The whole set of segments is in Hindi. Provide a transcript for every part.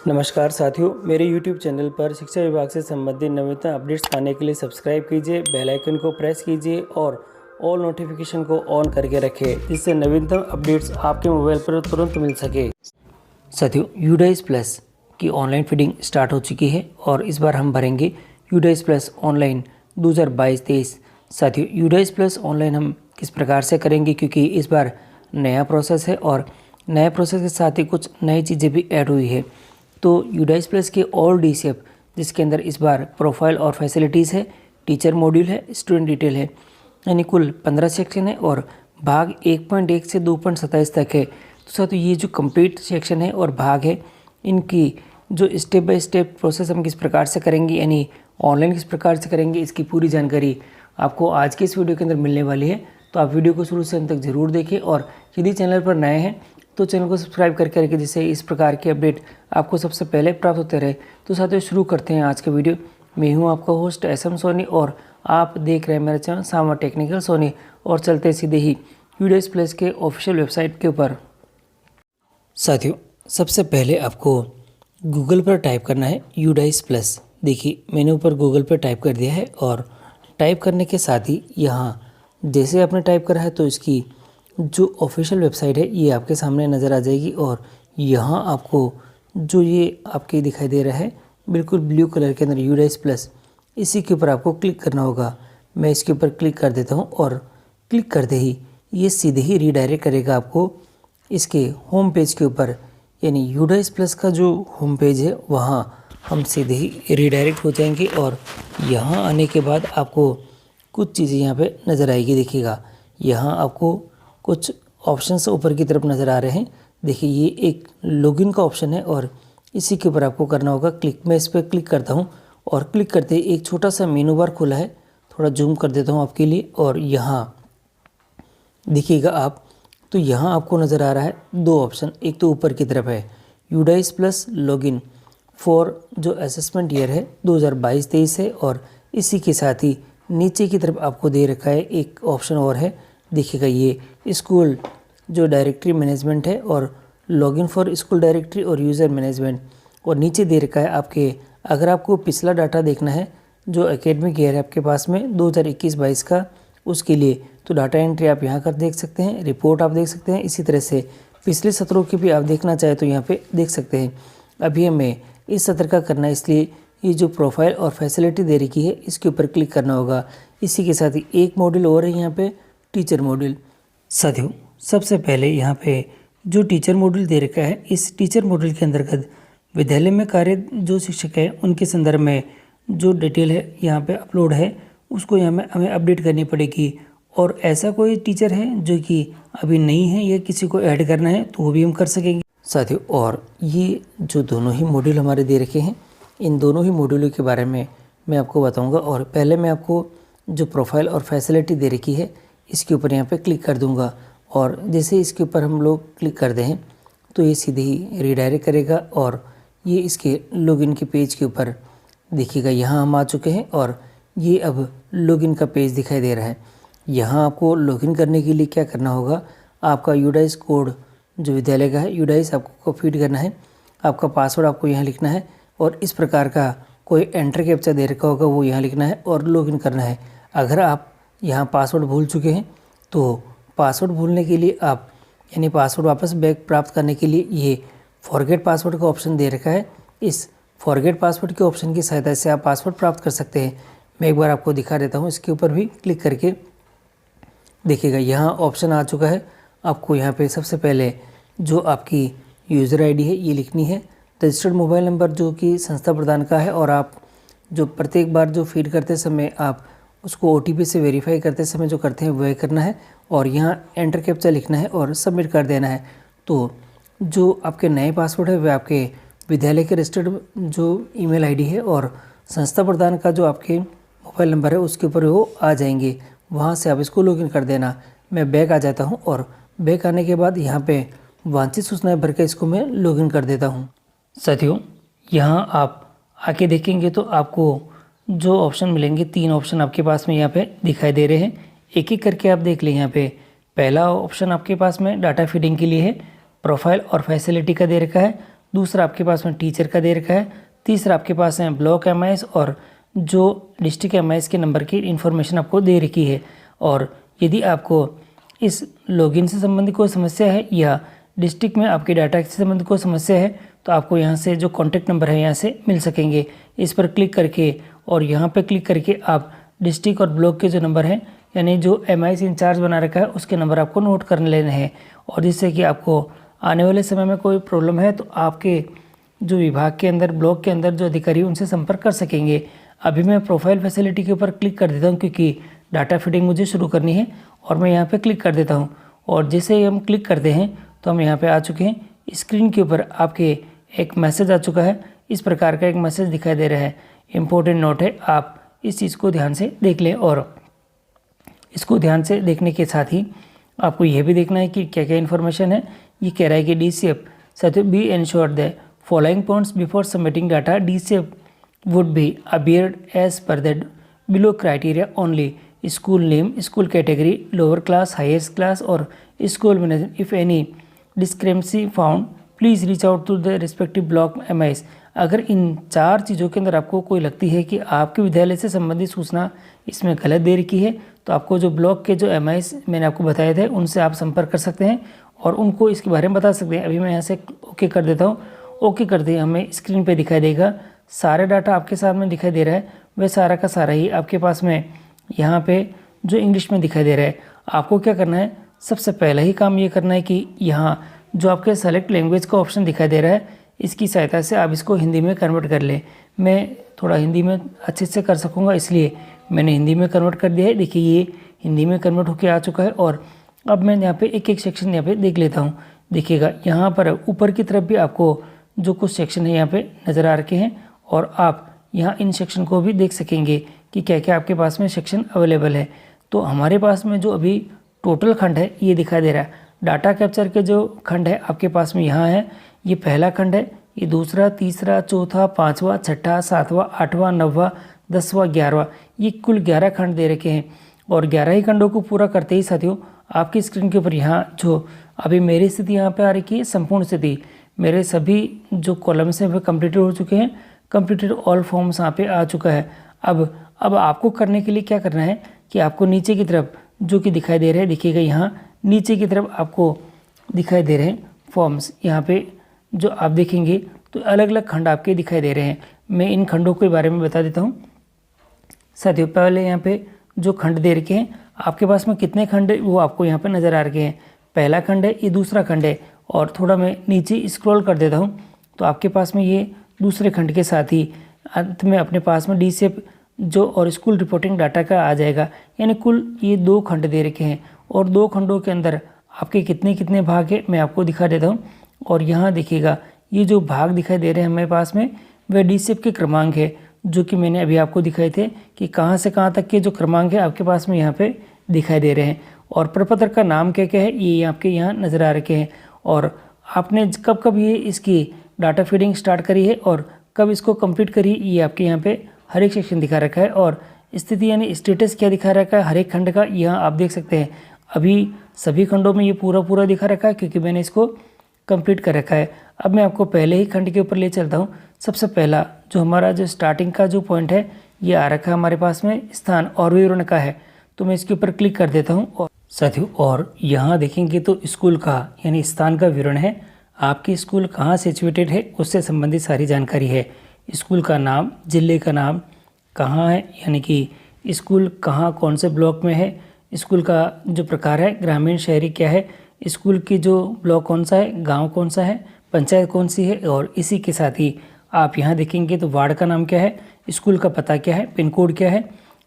नमस्कार साथियों, मेरे YouTube चैनल पर शिक्षा विभाग से संबंधित नवीनतम अपडेट्स पाने के लिए सब्सक्राइब कीजिए, बेल आइकन को प्रेस कीजिए और ऑल नोटिफिकेशन को ऑन करके रखें, जिससे नवीनतम अपडेट्स आपके मोबाइल पर तुरंत मिल सके। साथियों, यूडाइस प्लस की ऑनलाइन फीडिंग स्टार्ट हो चुकी है और इस बार हम भरेंगे यूडाइस प्लस ऑनलाइन 2022-23। साथियों, यूडाइस प्लस ऑनलाइन हम किस प्रकार से करेंगे, क्योंकि इस बार नया प्रोसेस है और नए प्रोसेस के साथ ही कुछ नई चीज़ें भी ऐड हुई है। तो यूडाइस प्लस के ऑल DCF, जिसके अंदर इस बार प्रोफाइल और फैसिलिटीज़ है, टीचर मॉड्यूल है, स्टूडेंट डिटेल है, यानी कुल 15 सेक्शन है और भाग 1.1 से 2.27 तक है। तो साथियों, ये जो कंप्लीट सेक्शन है और भाग है, इनकी जो स्टेप बाय स्टेप प्रोसेस हम किस प्रकार से करेंगे, यानी ऑनलाइन किस प्रकार से करेंगे, इसकी पूरी जानकारी आपको आज के इस वीडियो के अंदर मिलने वाली है। तो आप वीडियो को शुरू से अंत तक जरूर देखें और यदि चैनल पर नए हैं तो चैनल को सब्सक्राइब करके रखें, जिससे इस प्रकार के अपडेट आपको सबसे पहले प्राप्त होते रहे। तो साथियों, शुरू करते हैं आज के वीडियो। मैं हूं आपका होस्ट SM सोनी और आप देख रहे हैं मेरा चैनल सामा टेक्निकल सोनी। और चलते सीधे ही यूडाइस प्लस के ऑफिशियल वेबसाइट के ऊपर। साथियों, सबसे पहले आपको गूगल पर टाइप करना है यूडाइस प्लस। देखिए, मैंने ऊपर गूगल पर टाइप कर दिया है और टाइप करने के साथ ही यहाँ जैसे आपने टाइप करा है तो इसकी जो ऑफिशियल वेबसाइट है ये आपके सामने नज़र आ जाएगी। और यहाँ आपको जो ये आपके दिखाई दे रहा है बिल्कुल ब्लू कलर के अंदर यूडाइस प्लस, इसी के ऊपर आपको क्लिक करना होगा। मैं इसके ऊपर क्लिक कर देता हूँ और क्लिक करते ही ये सीधे ही रीडायरेक्ट करेगा आपको इसके होम पेज के ऊपर, यानी यूडाइस प्लस का जो होम पेज है वहाँ हम सीधे ही रीडायरेक्ट हो जाएंगे। और यहाँ आने के बाद आपको कुछ चीज़ें यहाँ पे नज़र आएगी। देखिएगा, यहाँ आपको कुछ ऑप्शंस ऊपर की तरफ नज़र आ रहे हैं। देखिए, ये एक लॉगिन का ऑप्शन है और इसी के ऊपर आपको करना होगा क्लिक। मैं इस पर क्लिक करता हूँ और क्लिक करते ही एक छोटा सा मेनू बार खुला है। थोड़ा जूम कर देता हूँ आपके लिए और यहाँ देखिएगा आप, तो यहाँ आपको नज़र आ रहा है दो ऑप्शन। एक तो ऊपर की तरफ है यूडाइस प्लस लॉगिन फॉर जो असेसमेंट ईयर है 2022-23 है, और इसी के साथ ही नीचे की तरफ आपको दे रखा है एक ऑप्शन और है। देखिएगा, ये स्कूल जो डायरेक्टरी मैनेजमेंट है और लॉगिन फॉर स्कूल डायरेक्टरी और यूज़र मैनेजमेंट। और नीचे दे रखा है आपके, अगर आपको पिछला डाटा देखना है जो एकेडमिक ईयर है आपके पास में 2021-22 का, उसके लिए तो डाटा एंट्री आप यहाँ कर देख सकते हैं, रिपोर्ट आप देख सकते हैं। इसी तरह से पिछले सत्रों की भी आप देखना चाहे तो यहाँ पे देख सकते हैं। अभी हमें इस सत्र का करना है, इसलिए ये जो प्रोफाइल और फैसिलिटी दे रखी है इसके ऊपर क्लिक करना होगा। इसी के साथ ही एक मॉड्यूल और है यहाँ पे, टीचर मॉड्यूल। साथियों, सबसे पहले यहाँ पे जो टीचर मॉड्यूल दे रखा है, इस टीचर मॉड्यूल के अंतर्गत विद्यालय में कार्य जो शिक्षक है उनके संदर्भ में जो डिटेल है यहाँ पे अपलोड है, उसको यहाँ में हमें अपडेट करनी पड़ेगी। और ऐसा कोई टीचर है जो कि अभी नहीं है या किसी को ऐड करना है तो वो भी हम कर सकेंगे साथियों। और ये जो दोनों ही मॉड्यूल हमारे दे रखे हैं, इन दोनों ही मॉड्यूलों के बारे में मैं आपको बताऊँगा। और पहले मैं आपको जो प्रोफाइल और फैसिलिटी दे रखी है इसके ऊपर यहाँ पे क्लिक कर दूंगा। और जैसे इसके ऊपर हम लोग क्लिक कर दें तो ये सीधे ही रीडायरेक्ट करेगा और ये इसके लॉगिन के पेज के ऊपर देखिएगा, यहाँ हम आ चुके हैं और ये अब लॉगिन का पेज दिखाई दे रहा है। यहाँ आपको लॉगिन करने के लिए क्या करना होगा, आपका यूडाइस कोड जो विद्यालय का है यूडाइस आपको फीड करना है, आपका पासवर्ड आपको यहाँ लिखना है और इस प्रकार का कोई एंटर कैप्चा दे रखा होगा वो यहाँ लिखना है और लॉगिन करना है। अगर आप यहाँ पासवर्ड भूल चुके हैं तो पासवर्ड भूलने के लिए आप, यानी पासवर्ड वापस बैक प्राप्त करने के लिए ये फॉरगेट पासवर्ड का ऑप्शन दे रखा है। इस फॉरगेट पासवर्ड के ऑप्शन की सहायता से आप पासवर्ड प्राप्त कर सकते हैं। मैं एक बार आपको दिखा देता हूँ, इसके ऊपर भी क्लिक करके देखिएगा, यहाँ ऑप्शन आ चुका है। आपको यहाँ पे सबसे पहले जो आपकी यूज़र ID है ये लिखनी है, रजिस्टर्ड मोबाइल नंबर जो कि संस्था प्रदान का है, और आप जो प्रत्येक बार जो फीड करते समय आप उसको OTP से वेरीफाई करते समय जो करते हैं वह करना है। और यहाँ एंटर कैप्चा लिखना है और सबमिट कर देना है। तो जो आपके नए पासवर्ड है वह आपके विद्यालय के रजिस्टर्ड जो ईमेल ID है और संस्था प्रदान का जो आपके मोबाइल नंबर है उसके ऊपर वो आ जाएंगे, वहाँ से आप इसको लॉगिन कर देना। मैं बैक आ जाता हूँ और बैक आने के बाद यहाँ पे वांछित सूचनाएं भर के इसको मैं लॉगिन कर देता हूँ। साथियों, यहाँ आप आके देखेंगे तो आपको जो ऑप्शन मिलेंगे, 3 ऑप्शन आपके पास में यहाँ पे दिखाई दे रहे हैं। एक एक करके आप देख लें। यहाँ पे पहला ऑप्शन आपके पास में डाटा फीडिंग के लिए है, प्रोफाइल और फैसिलिटी का दे रखा है। दूसरा आपके पास में टीचर का दे रखा है, तीसरा आपके पास है ब्लॉक एमआईएस और जो डिस्ट्रिक्ट एमआईएस के नंबर की इन्फॉर्मेशन आपको दे रखी है। और यदि आपको इस लॉगिन से संबंधित कोई समस्या है या डिस्ट्रिक्ट में आपके डाटा से संबंधित कोई समस्या है तो आपको यहाँ से जो कॉन्टैक्ट नंबर है यहाँ से मिल सकेंगे। इस पर क्लिक करके और यहाँ पे क्लिक करके आप डिस्ट्रिक्ट और ब्लॉक के जो नंबर हैं यानी जो एमआईएस इंचार्ज बना रखा है उसके नंबर आपको नोट कर लेने हैं। और जिससे कि आपको आने वाले समय में कोई प्रॉब्लम है तो आपके जो विभाग के अंदर ब्लॉक के अंदर जो अधिकारी उनसे संपर्क कर सकेंगे। अभी मैं प्रोफाइल फैसिलिटी के ऊपर क्लिक कर देता हूँ क्योंकि डाटा फीडिंग मुझे शुरू करनी है और मैं यहाँ पे क्लिक कर देता हूँ। और जैसे ही हम क्लिक करते हैं तो हम यहाँ पे आ चुके हैं। स्क्रीन के ऊपर आपके एक मैसेज आ चुका है, इस प्रकार का एक मैसेज दिखाई दे रहा है। इम्पोर्टेंट नोट है, आप इस चीज़ को ध्यान से देख लें। और इसको ध्यान से देखने के साथ ही आपको यह भी देखना है कि क्या क्या इन्फॉर्मेशन है। ये कह रहा है कि DCF such be ensure the following points before submitting data. DCF would be adhered as per the below criteria only. School name, school category, lower class, highest class और school management. If any discrepancy found please reach out to the respective block MIS. अगर इन 4 चीज़ों के अंदर आपको कोई लगती है कि आपके विद्यालय से संबंधित सूचना इसमें गलत दे रखी है तो आपको जो ब्लॉक के जो एमआईएस मैंने आपको बताए थे उनसे आप संपर्क कर सकते हैं और उनको इसके बारे में बता सकते हैं। अभी मैं यहाँ से ओके कर देता हूँ। ओके करते ही हमें स्क्रीन पे दिखाई देगा सारे डाटा आपके सामने दिखाई दे रहा है। वह सारा का सारा ही आपके पास में यहाँ पे जो इंग्लिश में दिखाई दे रहा है। आपको क्या करना है, सबसे पहला ही काम ये करना है कि यहाँ जो आपके सेलेक्ट लैंग्वेज का ऑप्शन दिखाई दे रहा है इसकी सहायता से आप इसको हिंदी में कन्वर्ट कर लें। मैं थोड़ा हिंदी में अच्छे से कर सकूँगा इसलिए मैंने हिंदी में कन्वर्ट कर दिया है। देखिए ये हिंदी में कन्वर्ट होकर आ चुका है। और अब मैं यहाँ पे एक एक सेक्शन यहाँ पे देख लेता हूँ। देखिएगा यहाँ पर ऊपर की तरफ भी आपको जो कुछ सेक्शन है यहाँ पे नज़र आ रखे हैं और आप यहाँ इन सेक्शन को भी देख सकेंगे कि क्या क्या आपके पास में सेक्शन अवेलेबल है। तो हमारे पास में जो अभी टोटल खंड है ये दिखाई दे रहा है। डाटा कैप्चर के जो खंड है आपके पास में यहाँ है, ये पहला खंड है, ये दूसरा, तीसरा, चौथा, 5वां, 6ठा, 7वां, 8वां, 9वां, 10वां, 11वां, ये कुल 11 खंड दे रखे हैं। और 11 ही खंडों को पूरा करते ही साथियों आपकी स्क्रीन के ऊपर यहाँ जो अभी मेरी स्थिति यहाँ पे आ रही है संपूर्ण स्थिति, मेरे सभी जो कॉलम्स हैं वे कंप्लीटेड हो चुके हैं। कंप्लीटेड ऑल फॉर्म्स यहाँ पे आ चुका है। अब आपको करने के लिए क्या करना है कि आपको नीचे की तरफ जो कि दिखाई दे रहे हैं, देखिएगा यहाँ नीचे की तरफ आपको दिखाई दे रहे हैं फॉर्म्स। यहाँ पे जो आप देखेंगे तो अलग अलग खंड आपके दिखाई दे रहे हैं। मैं इन खंडों के बारे में बता देता हूँ साथियों। पहले यहाँ पे जो खंड दे रखे हैं आपके पास में कितने खंड है वो आपको यहाँ पे नज़र आ रखे हैं। पहला खंड है, ये दूसरा खंड है। और थोड़ा मैं नीचे स्क्रॉल कर देता हूँ तो आपके पास में ये दूसरे खंड के साथ ही अंत में अपने पास में DCF जो और स्कूल रिपोर्टिंग डाटा का आ जाएगा। यानी कुल ये 2 खंड दे रखे हैं और 2 खंडों के अंदर आपके कितने कितने भाग है मैं आपको दिखा देता हूँ। और यहाँ देखिएगा ये जो भाग दिखाई दे रहे हैं हमारे पास में वह DCF के क्रमांक है जो कि मैंने अभी आपको दिखाए थे कि कहाँ से कहाँ तक के जो क्रमांक है आपके पास में यहाँ पे दिखाई दे रहे हैं। और प्रपत्र का नाम क्या क्या है ये आपके यहाँ नज़र आ रखे हैं। और आपने कब कब ये इसकी डाटा फीडिंग स्टार्ट करी है और कब इसको कंप्लीट करी ये आपके यहाँ पे हर एक सेक्शन दिखा रखा है। और स्थिति यानी स्टेटस क्या दिखा रखा है हर एक खंड का यहाँ आप देख सकते हैं। अभी सभी खंडों में ये पूरा दिखा रखा है क्योंकि मैंने इसको कंप्लीट कर रखा है। अब मैं आपको पहले ही खंड के ऊपर ले चलता हूँ। सबसे पहला जो हमारा जो स्टार्टिंग का जो पॉइंट है ये आ रखा है हमारे पास में स्थान और विवरण का है। तो मैं इसके ऊपर क्लिक कर देता हूँ और साथियों और यहाँ देखेंगे तो स्कूल का यानी स्थान का विवरण है। आपकी स्कूल कहाँ सिचुएटेड है उससे संबंधित सारी जानकारी है। स्कूल का नाम, जिले का नाम, कहाँ है यानी कि स्कूल कहाँ कौन से ब्लॉक में है, स्कूल का जो प्रकार है ग्रामीण शहरी क्या है, स्कूल की जो ब्लॉक कौन सा है, गांव कौन सा है, पंचायत कौन सी है। और इसी के साथ ही आप यहाँ देखेंगे तो वार्ड का नाम क्या है, स्कूल का पता क्या है, पिन कोड क्या है,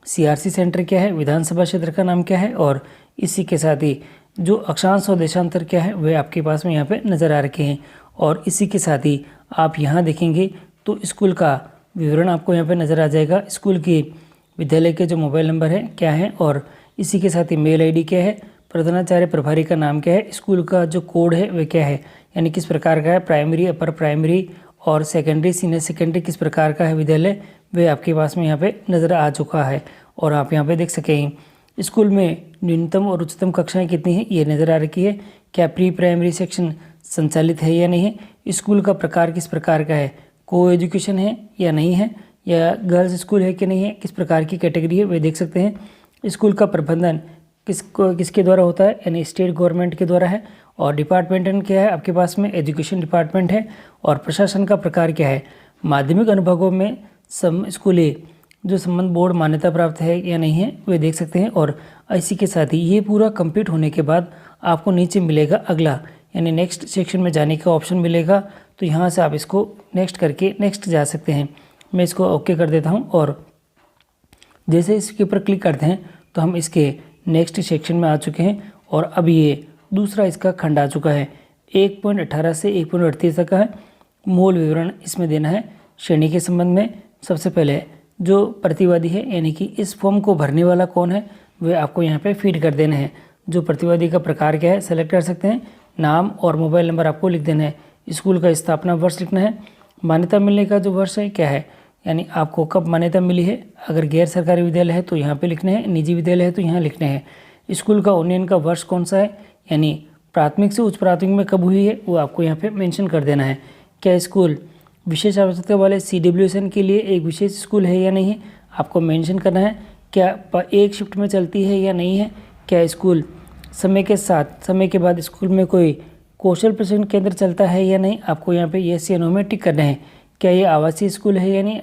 CRC सेंटर क्या है, विधानसभा क्षेत्र का नाम क्या है। और इसी के साथ ही जो अक्षांश और देशांतर क्या है वह आपके पास में यहाँ पे नज़र आ रखे हैं। और इसी के साथ ही आप यहाँ देखेंगे तो स्कूल का विवरण आपको यहाँ पे नज़र आ जाएगा। स्कूल की विद्यालय के जो मोबाइल नंबर है क्या है और इसी के साथ ही मेल ID क्या है, प्रधानाचार्य प्रभारी का नाम क्या है, स्कूल का जो कोड है वह क्या है यानी किस प्रकार का है, प्राइमरी, अपर प्राइमरी और सेकेंडरी, सीनियर सेकेंडरी किस प्रकार का है विद्यालय वह आपके पास में यहाँ पे नज़र आ चुका है। और आप यहाँ पे देख सकेंगे स्कूल में न्यूनतम और उच्चतम कक्षाएं कितनी हैं ये नज़र आ रखी है। क्या प्री प्राइमरी सेक्शन संचालित है या नहीं है, स्कूल का प्रकार किस प्रकार का है, को एजुकेशन है या नहीं है, या गर्ल्स स्कूल है कि नहीं है, किस प्रकार की कैटेगरी है वे देख सकते हैं। स्कूल का प्रबंधन किसके द्वारा होता है, यानी स्टेट गवर्नमेंट के द्वारा है। और डिपार्टमेंट क्या है आपके पास में, एजुकेशन डिपार्टमेंट है। और प्रशासन का प्रकार क्या है, माध्यमिक अनुभागों में स्कूली जो संबंध बोर्ड मान्यता प्राप्त है या नहीं है वे देख सकते हैं। और इसी के साथ ही ये पूरा कंप्लीट होने के बाद आपको नीचे मिलेगा अगला, यानी नेक्स्ट सेक्शन में जाने का ऑप्शन मिलेगा। तो यहाँ से आप इसको नेक्स्ट करके नेक्स्ट जा सकते हैं। मैं इसको ओके कर देता हूँ और जैसे इसके ऊपर क्लिक करते हैं तो हम इसके नेक्स्ट सेक्शन में आ चुके हैं। और अब ये दूसरा इसका खंड आ चुका है, 1.18 से 1.38 तक का है। मूल विवरण इसमें देना है श्रेणी के संबंध में। सबसे पहले जो प्रतिवादी है, यानी कि इस फॉर्म को भरने वाला कौन है, वे आपको यहाँ पे फीड कर देना है। जो प्रतिवादी का प्रकार क्या है सेलेक्ट कर सकते हैं। नाम और मोबाइल नंबर आपको लिख देना है। स्कूल का स्थापना वर्ष लिखना है। मान्यता मिलने का जो वर्ष है क्या है, यानी आपको कब मान्यता मिली है। अगर गैर सरकारी विद्यालय है तो यहाँ पे लिखने हैं, निजी विद्यालय है तो यहाँ लिखने हैं। स्कूल का उन्नयन का वर्ष कौन सा है, यानी प्राथमिक से उच्च प्राथमिक में कब हुई है वो आपको यहाँ पे मेंशन कर देना है। क्या स्कूल विशेष आवश्यकता वाले CWSN के लिए एक विशेष स्कूल है या नहीं है, आपको मेंशन करना है। क्या एक शिफ्ट में चलती है या नहीं है। क्या स्कूल समय के साथ समय के बाद स्कूल में कोई कौशल प्रशिक्षण केंद्र चलता है या नहीं, आपको यहाँ पे येस या नो में टिक करना है। क्या ये आवासीय स्कूल है या नहीं,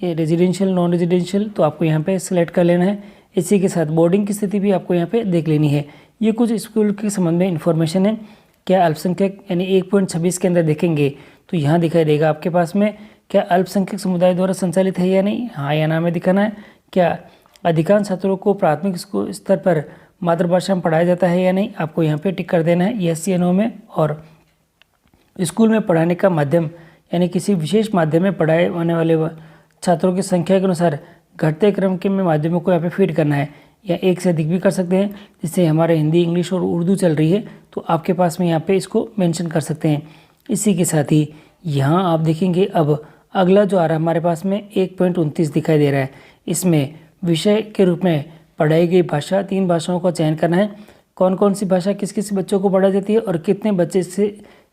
ये रेजिडेंशियल नॉन रेजिडेंशियल, तो आपको यहाँ पे सिलेक्ट कर लेना है। इसी के साथ बोर्डिंग की स्थिति भी आपको यहाँ पे देख लेनी है। ये कुछ स्कूल के संबंध में इन्फॉर्मेशन है। क्या अल्पसंख्यक यानी 1.26 के अंदर देखेंगे तो यहाँ दिखाई देगा आपके पास में, क्या अल्पसंख्यक समुदाय द्वारा संचालित है या नहीं, हाँ या ना में दिखाना है। क्या अधिकांश छात्रों को प्राथमिक स्तर पर मातृभाषा में पढ़ाया जाता है या नहीं, आपको यहाँ पे टिक कर देना है येस या नो में। और स्कूल में पढ़ाने का माध्यम यानी किसी विशेष माध्यम में पढ़ाए जाने वाले छात्रों की संख्या के अनुसार घटते क्रम के में माध्यमों को यहाँ पे फीड करना है, या एक से अधिक भी कर सकते हैं। जिससे हमारे हिंदी इंग्लिश और उर्दू चल रही है तो आपके पास में यहाँ पे इसको मेंशन कर सकते हैं। इसी के साथ ही यहाँ आप देखेंगे अब अगला जो आ रहा है हमारे पास में 1.29 दिखाई दे रहा है। इसमें विषय के रूप में पढ़ाई गई भाषा 3 भाषाओं का चयन करना है। कौन कौन सी भाषा किस किस बच्चों को पढ़ाई जाती है और कितने बच्चे से,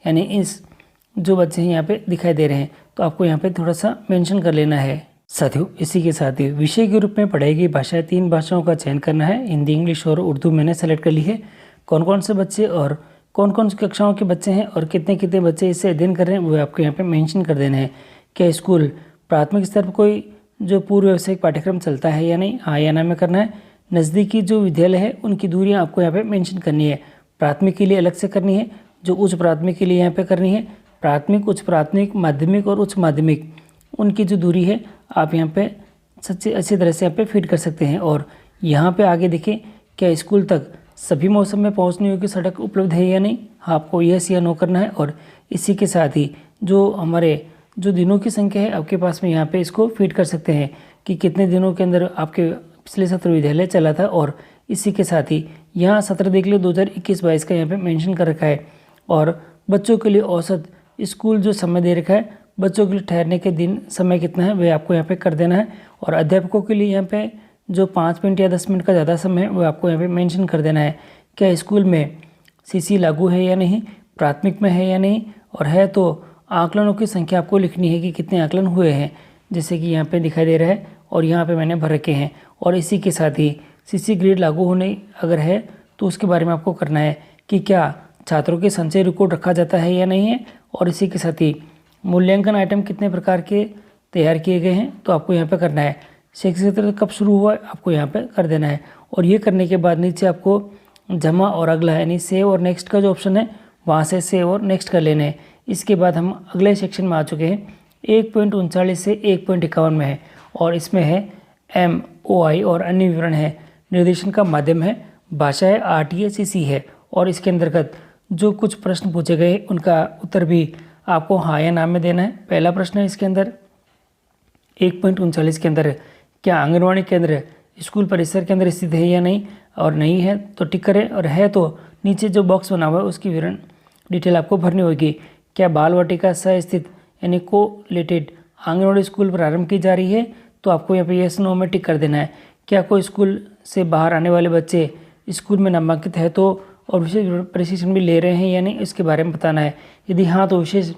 यानी इस जो बच्चे हैं यहाँ पे दिखाई दे रहे हैं तो आपको यहाँ पे थोड़ा सा मेंशन कर लेना है। साथियों इसी के साथ ही विषय के रूप में पढ़ाई गई भाषा 3 भाषाओं का चयन करना है। हिंदी इंग्लिश और उर्दू मैंने सेलेक्ट कर ली है। कौन कौन से बच्चे और कौन कौन सी कक्षाओं के बच्चे हैं और कितने कितने बच्चे इससे अध्ययन कर रहे हैं वो आपको यहाँ पे मेंशन कर देना है। क्या स्कूल प्राथमिक स्तर पर कोई जो पूर्व व्यावसायिक पाठ्यक्रम चलता है या नहीं, हाँ या ना में करना है। नज़दीकी जो विद्यालय है उनकी दूरियाँ आपको यहाँ पे मेंशन करनी है। प्राथमिक के लिए अलग से करनी है, जो उच्च प्राथमिक के लिए यहाँ पे करनी है। प्राथमिक, उच्च प्राथमिक, माध्यमिक और उच्च माध्यमिक उनकी जो दूरी है आप यहाँ पे सच्ची अच्छी तरह से यहाँ पे फिट कर सकते हैं। और यहाँ पे आगे देखें क्या स्कूल तक सभी मौसम में पहुँचने योग्य सड़क उपलब्ध है या नहीं, आपको यस या नो करना है। और इसी के साथ ही जो हमारे जो दिनों की संख्या है आपके पास में यहाँ पे इसको फिट कर सकते हैं कि कितने दिनों के अंदर आपके पिछले सत्र विद्यालय चला था। और इसी के साथ ही यहाँ सत्र देख लो 2021-22 का यहाँ पे मेंशन कर रखा है। और बच्चों के लिए औसत स्कूल जो समय दे रखा है, बच्चों के लिए ठहरने के दिन समय कितना है वह आपको यहाँ पे कर देना है। और अध्यापकों के लिए यहाँ पे जो 5 मिनट या 10 मिनट का ज़्यादा समय है वो आपको यहाँ पे मेंशन कर देना है। क्या स्कूल में CC लागू है या नहीं, प्राथमिक में है या नहीं, और है तो आकलनों की संख्या आपको लिखनी है कि कितने आकलन हुए हैं, जैसे कि यहाँ पे दिखाई दे रहा है और यहाँ पे मैंने भर रखे हैं। और इसी के साथ ही CC ग्रेड लागू होने अगर है तो उसके बारे में आपको करना है कि क्या छात्रों के संचय रिकॉर्ड रखा जाता है या नहीं है। और इसी के साथ ही मूल्यांकन आइटम कितने प्रकार के तैयार किए गए हैं तो आपको यहाँ पे करना है। शैक्षिक सत्र कब शुरू हुआ है आपको यहाँ पे कर देना है। और ये करने के बाद नीचे आपको जमा और अगला यानी सेव और नेक्स्ट का जो ऑप्शन है वहाँ से सेव और नेक्स्ट कर लेने हैं। इसके बाद हम अगले सेक्शन में आ चुके हैं 1.39 से 1.51 में है और इसमें है MOI और अन्य विवरण है। निर्देशन का माध्यम है, भाषा है, RTA CC है। और इसके अंतर्गत जो कुछ प्रश्न पूछे गए उनका उत्तर भी आपको हाँ या ना में देना है। पहला प्रश्न है इसके अंदर 1.39 के अंदर, क्या आंगनवाड़ी केंद्र स्कूल परिसर के अंदर स्थित है या नहीं, और नहीं है तो टिक करें, और है तो नीचे जो बॉक्स बना हुआ है उसकी विवरण डिटेल आपको भरनी होगी। क्या बाल वाटिका सह स्थित यानी कोलेटेड आंगनवाड़ी स्कूल प्रारंभ की जा रही है तो आपको यहाँ पे यस नो में टिक कर देना है। क्या कोई स्कूल से बाहर आने वाले बच्चे स्कूल में नामांकित है तो और विशेष प्रशिक्षण भी ले रहे हैं या नहीं, इसके बारे में बताना है। यदि हाँ तो विशेष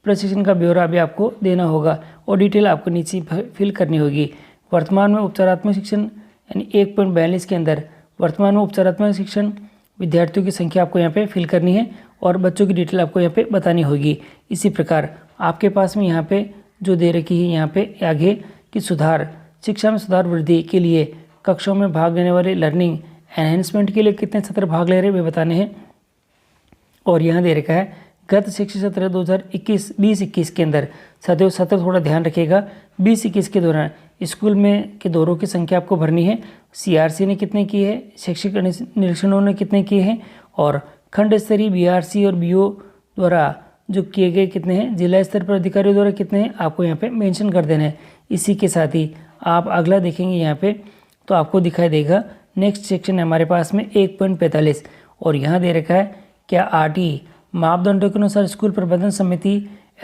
प्रशिक्षण का ब्यौरा भी आपको देना होगा और डिटेल आपको नीचे फिल करनी होगी। वर्तमान में उपचारात्मक शिक्षण यानी 1.42 के अंदर वर्तमान में उपचारात्मक शिक्षण विद्यार्थियों की संख्या आपको यहाँ पे फिल करनी है और बच्चों की डिटेल आपको यहाँ पे बतानी होगी। इसी प्रकार आपके पास में यहाँ पे जो दे रखी है यहाँ पे आगे कि सुधार, शिक्षा में सुधार वृद्धि के लिए कक्षाओं में भाग लेने वाले लर्निंग एनहेंसमेंट के लिए कितने छात्र भाग ले रहे हैं वे बताने हैं। और यहाँ दे रखा है गत शिक्षा सत्र 2021 के अंदर साथियों सत्र थोड़ा ध्यान रखिएगा, 20-21 के दौरान स्कूल में के दौरों की संख्या आपको भरनी है। CRC ने कितने की है, शैक्षिक निरीक्षणों ने कितने किए हैं और खंड स्तरीय BRC और BO द्वारा जो किए गए कितने हैं, जिला स्तर पर अधिकारियों द्वारा कितने हैं, आपको यहाँ पे मेंशन कर देना है। इसी के साथ ही आप अगला देखेंगे यहाँ पे तो आपको दिखाई देगा नेक्स्ट सेक्शन है हमारे पास में 1.45 और यहाँ दे रखा है क्या RT मापदंडों के अनुसार स्कूल प्रबंधन समिति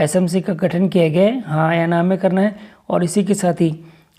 SMC का गठन किया गया है, हाँ या ना में करना है। और इसी के साथ ही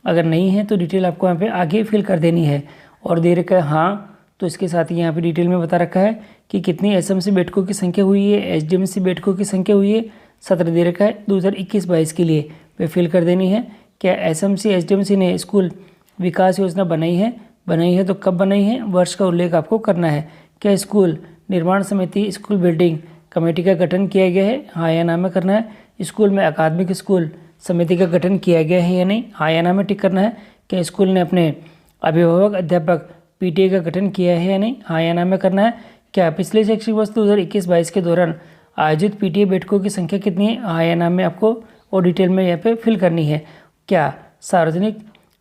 अगर नहीं है तो डिटेल आपको यहाँ पे आगे फिल कर देनी है। और दे रखा है हाँ तो इसके साथ ही यहाँ पे डिटेल में बता रखा है कि कितनी SMC बैठकों की संख्या हुई है, SDMC बैठकों की संख्या हुई है। सत्र दे रखा है 2021-22 के लिए वे फिल कर देनी है। क्या SMC SDMC ने स्कूल विकास योजना बनाई है तो कब बनाई है, वर्ष का उल्लेख आपको करना है। क्या स्कूल निर्माण समिति स्कूल बिल्डिंग कमेटी का गठन किया गया है, हाँ या ना में करना है। स्कूल में अकादमिक स्कूल समिति का गठन किया गया है या नहीं, हाँ या ना में टिक करना है। क्या स्कूल ने अपने अभिभावक अध्यापक PTA का गठन किया है या नहीं, हाँ या ना में करना है। क्या पिछले शैक्षिक वर्ष 2021-22 के दौरान आयोजित PTA बैठकों की संख्या कितनी है, हाँ या ना में आपको और डिटेल में यहाँ पे फिल करनी है। क्या सार्वजनिक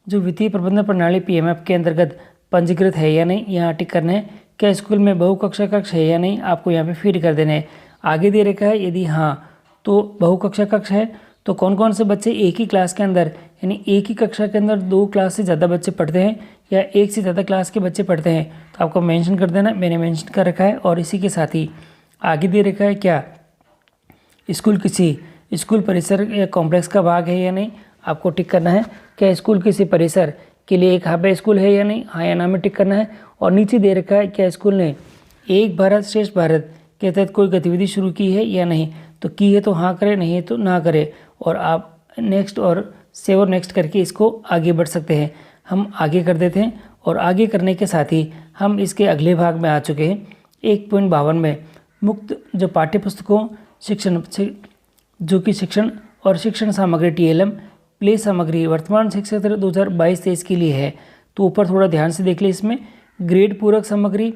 जो वित्तीय प्रबंधन प्रणाली PMF के अंतर्गत पंजीकृत है या नहीं, यहाँ टिक करना है। क्या स्कूल में बहुकक्षा कक्ष है या नहीं, आपको यहाँ पे फीड कर देना है। आगे दे रखा है यदि हाँ तो बहुकक्षा कक्ष है तो कौन कौन से बच्चे एक ही क्लास के अंदर यानी एक ही कक्षा के अंदर 2 क्लास से ज़्यादा बच्चे पढ़ते हैं या एक से ज़्यादा क्लास के बच्चे पढ़ते हैं, तो आपको मेंशन कर देना, मैंने मेंशन कर रखा है। और इसी के साथ ही आगे दे रखा है क्या स्कूल किसी स्कूल परिसर या कॉम्प्लेक्स का भाग है या नहीं, आपको टिक करना है। क्या स्कूल किसी परिसर के लिए एक हब स्कूल है या नहीं, हाँ या ना में टिक करना है। और नीचे दे रखा है क्या स्कूल ने एक भारत श्रेष्ठ भारत के तहत कोई गतिविधि शुरू की है या नहीं, तो की है तो हाँ करे, नहीं है तो ना करे। और आप नेक्स्ट और सेव और नेक्स्ट करके इसको आगे बढ़ सकते हैं। हम आगे कर देते हैं और आगे करने के साथ ही हम इसके अगले भाग में आ चुके हैं 1.52 में मुक्त जो पाठ्य पुस्तकों शिक्षण जो कि शिक्षण और शिक्षण सामग्री TLM प्ले सामग्री वर्तमान शिक्षा सत्र 2022-23 के लिए है। तो ऊपर थोड़ा ध्यान से देख ले, इसमें ग्रेड पूरक सामग्री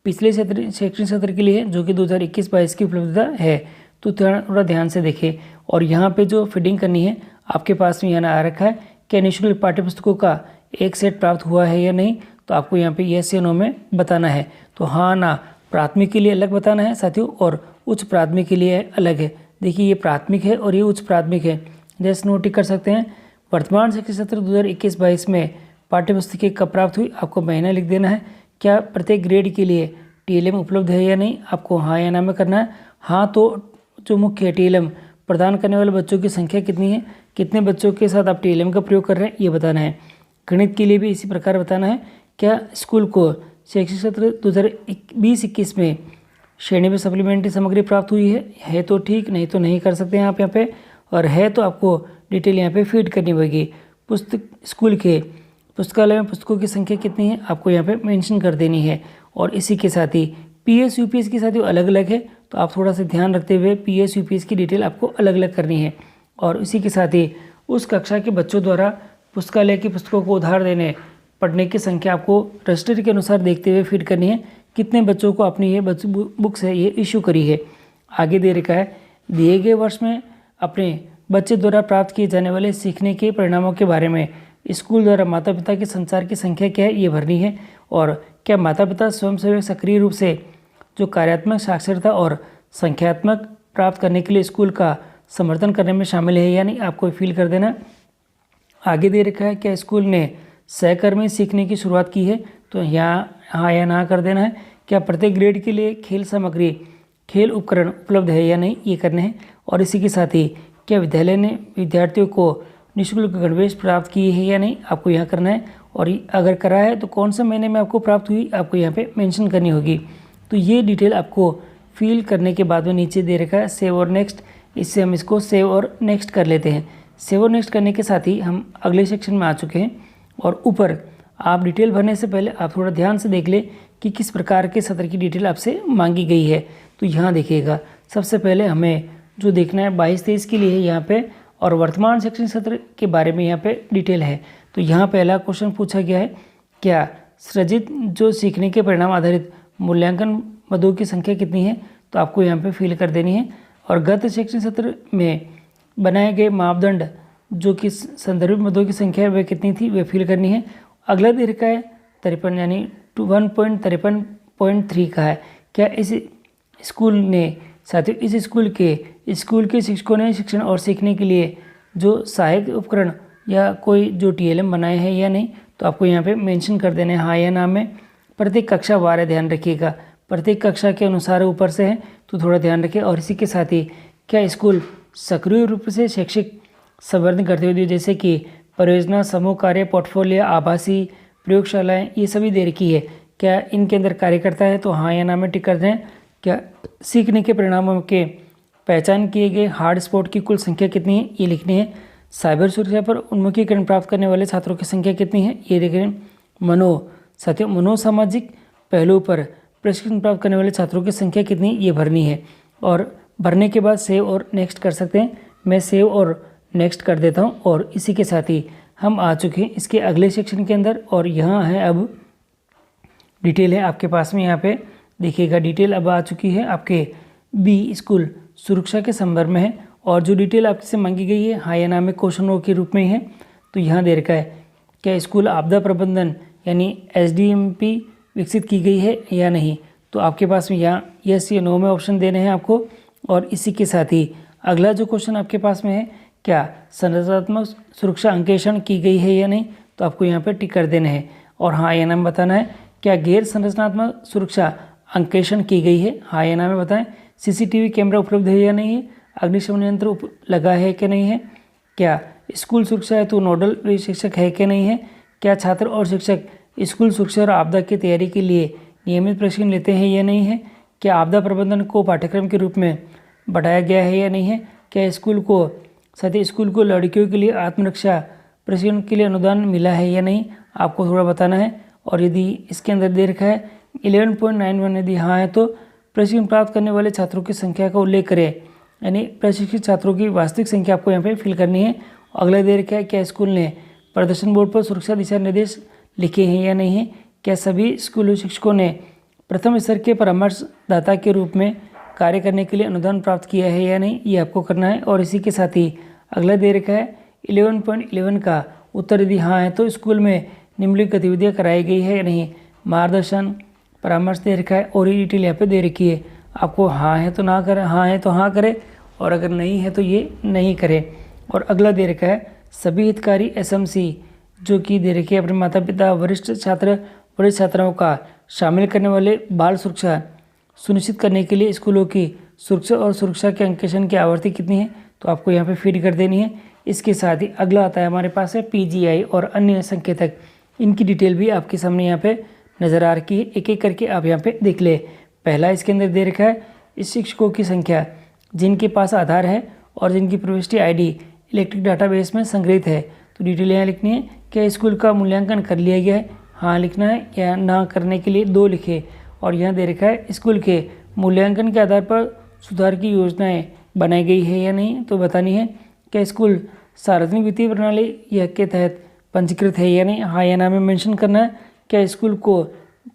पिछले शैक्षणिक सत्र के लिए है जो कि 2021-22 की उपलब्धता है, तो थोड़ा ध्यान से देखें। और यहाँ पे जो फीडिंग करनी है आपके पास में यहाँ आ रखा है क्या निःशुल्क पाठ्य पुस्तकों का एक सेट प्राप्त हुआ है या नहीं, तो आपको यहाँ पे यस या नो में बताना है। तो हाँ ना प्राथमिक के लिए अलग बताना है साथियों और उच्च प्राथमिक के लिए अलग है। देखिए ये प्राथमिक है और ये उच्च प्राथमिक है, जैसे नोट कर सकते हैं। वर्तमान शिक्षा सत्र 2021-22 में पाठ्य पुस्तकें कब प्राप्त हुई, आपको महीना लिख देना है। क्या प्रत्येक ग्रेड के लिए TLM उपलब्ध है या नहीं, आपको हाँ या ना में करना है। हाँ तो जो मुख्य TLM प्रदान करने वाले बच्चों की संख्या कितनी है, कितने बच्चों के साथ आप TLM का प्रयोग कर रहे हैं, ये बताना है। गणित के लिए भी इसी प्रकार बताना है। क्या स्कूल को शैक्षिक सत्र 2020-21 में श्रेणी में सप्लीमेंट्री सामग्री प्राप्त हुई है तो ठीक, नहीं तो नहीं कर सकते हैं आप यहाँ पे। और है तो आपको डिटेल यहाँ पे फीड करनी होगी। पुस्तक स्कूल के पुस्तकालय में पुस्तकों की संख्या कितनी है, आपको यहाँ पे मेंशन कर देनी है। और इसी के साथ ही PS UPS की साथ ही अलग अलग है, तो आप थोड़ा सा ध्यान रखते हुए PS UPS की डिटेल आपको अलग अलग करनी है। और इसी के साथ ही उस कक्षा के बच्चों द्वारा पुस्तकालय की पुस्तकों को उधार देने पढ़ने की संख्या आपको रजिस्टर के अनुसार देखते हुए फीड करनी है, कितने बच्चों को अपनी ये बुक्स है ये इशू करी है। आगे दे रखा है दिए गए वर्ष में अपने बच्चे द्वारा प्राप्त किए जाने वाले सीखने के परिणामों के बारे में स्कूल द्वारा माता पिता के संचार की संख्या क्या है, ये भरनी है। और क्या माता पिता स्वयंसेवक सक्रिय रूप से जो कार्यात्मक साक्षरता और संख्यात्मक प्राप्त करने के लिए स्कूल का समर्थन करने में शामिल है या नहीं, आपको फील कर देना। आगे दे रखा है क्या स्कूल ने सहकर्मी सीखने की शुरुआत की है, तो यहाँ हाँ या ना कर देना है। क्या प्रत्येक ग्रेड के लिए खेल सामग्री खेल उपकरण उपलब्ध है या नहीं, ये करने हैं। और इसी के साथ ही क्या विद्यालय ने विद्यार्थियों को निःशुल्क गणवेश प्राप्त किए है या नहीं, आपको यहाँ करना है। और अगर करा है तो कौन से महीने में आपको प्राप्त हुई, आपको यहाँ पे मेंशन करनी होगी। तो ये डिटेल आपको फिल करने के बाद में नीचे दे रखा है सेव और नेक्स्ट। इससे हम इसको सेव और नेक्स्ट कर लेते हैं। सेव और नेक्स्ट करने के साथ ही हम अगले सेक्शन में आ चुके हैं। और ऊपर आप डिटेल भरने से पहले आप थोड़ा ध्यान से देख ले कि किस प्रकार के सत्र की डिटेल आपसे मांगी गई है। तो यहाँ देखिएगा, सबसे पहले हमें जो देखना है 22-23 के लिए यहाँ पे, और वर्तमान शैक्षणिक सत्र के बारे में यहाँ पे डिटेल है। तो यहाँ पहला क्वेश्चन पूछा गया है, क्या सृजित जो सीखने के परिणाम आधारित मूल्यांकन मदों की संख्या कितनी है? तो आपको यहाँ पे फिल कर देनी है। और गत शैक्षणिक सत्र में बनाए गए मापदंड जो कि संदर्भित मदों की संख्या वह कितनी थी, वह फिल करनी है। अगला दे रखा है 53 यानी 1.53.3 का है। क्या इस स्कूल ने साथियों इस स्कूल के शिक्षकों ने शिक्षण और सीखने के लिए जो सहायक उपकरण या कोई जो TLM बनाए हैं या नहीं? तो आपको यहाँ पे मेंशन कर देना है हाँ या ना में। प्रत्येक कक्षा वार ध्यान रखिएगा, प्रत्येक कक्षा के अनुसार ऊपर से है तो थोड़ा ध्यान रखिए। और इसी के साथ ही क्या स्कूल सक्रिय रूप से शैक्षिक संवर्धन करते हुए, जैसे कि परियोजना, समूह कार्य, पोर्टफोलियो, आभासी प्रयोगशालाएं, ये सभी दे रखी है, क्या इनके अंदर कार्य करता है? तो हाँ या ना में टिक कर दें। क्या सीखने के परिणामों के पहचान किए गए हार्ड स्पॉट की कुल संख्या कितनी है, ये लिखनी है। साइबर सुरक्षा पर उन्मुखीकरण प्राप्त करने वाले छात्रों की संख्या कितनी है, ये देखें। साथियों मनोसामाजिक पहलुओं पर प्रशिक्षण प्राप्त करने वाले छात्रों की संख्या कितनी, ये भरनी है। और भरने के बाद सेव और नेक्स्ट कर सकते हैं। मैं सेव और नेक्स्ट कर देता हूँ। और इसी के साथ ही हम आ चुके हैं इसके अगले सेक्शन के अंदर। और यहाँ है अब डिटेल है आपके पास में, यहाँ पे देखिएगा डिटेल अब आ चुकी है आपके बी स्कूल सुरक्षा के संदर्भ में है। और जो डिटेल आपसे मांगी गई है हाँ या ना में क्वेश्चनों के रूप में ही है। तो यहाँ दे रखा है, क्या स्कूल आपदा प्रबंधन यानी SDMP विकसित की गई है या नहीं? तो आपके पास में यहाँ यस या नो में ऑप्शन देने हैं आपको। और इसी के साथ ही अगला जो क्वेश्चन आपके पास में है, क्या संरचनात्मक सुरक्षा अंकेक्षण की गई है या नहीं? तो आपको यहाँ पे टिक कर देने हैं और हाँ या ना में बताना है। क्या गैर संरचनात्मक सुरक्षा अंकेक्षण की गई है, हाँ या ना में बताएं। CCTV कैमरा उपलब्ध है या नहीं है? अग्निशमन यंत्र लगा है कि नहीं है? क्या स्कूल सुरक्षा हेतु नोडल शिक्षक है कि नहीं है? क्या छात्र और शिक्षक स्कूल सुरक्षा और आपदा की तैयारी के लिए नियमित प्रशिक्षण लेते हैं या नहीं है? क्या आपदा प्रबंधन को पाठ्यक्रम के रूप में बढ़ाया गया है या नहीं है? क्या स्कूल को लड़कियों के लिए आत्मरक्षा प्रशिक्षण के लिए अनुदान मिला है या नहीं? आपको थोड़ा बताना है। और यदि इसके अंदर दे रखा है 11.91 यदि हाँ है तो प्रशिक्षण प्राप्त करने वाले छात्रों की संख्या का उल्लेख करें, यानी प्रशिक्षित छात्रों की वास्तविक संख्या आपको यहाँ पे फिल करनी है। अगला दे रखा है, क्या स्कूल ने प्रदर्शन बोर्ड पर सुरक्षा दिशा निर्देश लिखे हैं या नहीं है? क्या सभी स्कूल शिक्षकों ने प्रथम स्तर के परामर्शदाता के रूप में कार्य करने के लिए अनुदान प्राप्त किया है या नहीं, ये आपको करना है। और इसी के साथ ही अगला दे रखा है 11.11 का उत्तर यदि हाँ है तो स्कूल में निम्नलिखित गतिविधियाँ कराई गई है या नहीं? मार्गदर्शन परामर्श दे रखा है और ये डिटेल यहाँ पे दे रखी है। आपको हाँ है तो ना करें, हाँ है तो हाँ करें, और अगर नहीं है तो ये नहीं करें। और अगला दे रखा है सभी हितकारी SMC जो कि दे रखी है अपने माता पिता, वरिष्ठ छात्राओं का शामिल करने वाले बाल सुरक्षा सुनिश्चित करने के लिए स्कूलों की सुरक्षा और सुरक्षा के अंकेक्षण की आवृत्ति कितनी है, तो आपको यहाँ पे फीड कर देनी है। इसके साथ ही अगला आता है हमारे पास है PGI और अन्य संकेतक। इनकी डिटेल भी आपके सामने यहाँ पे नज़र आ रही है, एक एक करके आप यहाँ पे देख ले। पहला इसके अंदर दे रखा है इस शिक्षकों की संख्या जिनके पास आधार है और जिनकी प्रविष्टि ID इलेक्ट्रिक डाटाबेस में संग्रहित है। तो डिटेल यहाँ लिखनी है। क्या स्कूल का मूल्यांकन कर लिया गया है, हाँ लिखना है, या ना करने के लिए 2 लिखे। और यहाँ दे रखा है स्कूल के मूल्यांकन के आधार पर सुधार की योजनाएं बनाई गई है या नहीं, तो बतानी है। क्या स्कूल सार्वजनिक वित्तीय प्रणाली या के तहत पंजीकृत है या नहीं, हाँ या ना में मेंशन करना है। क्या स्कूल को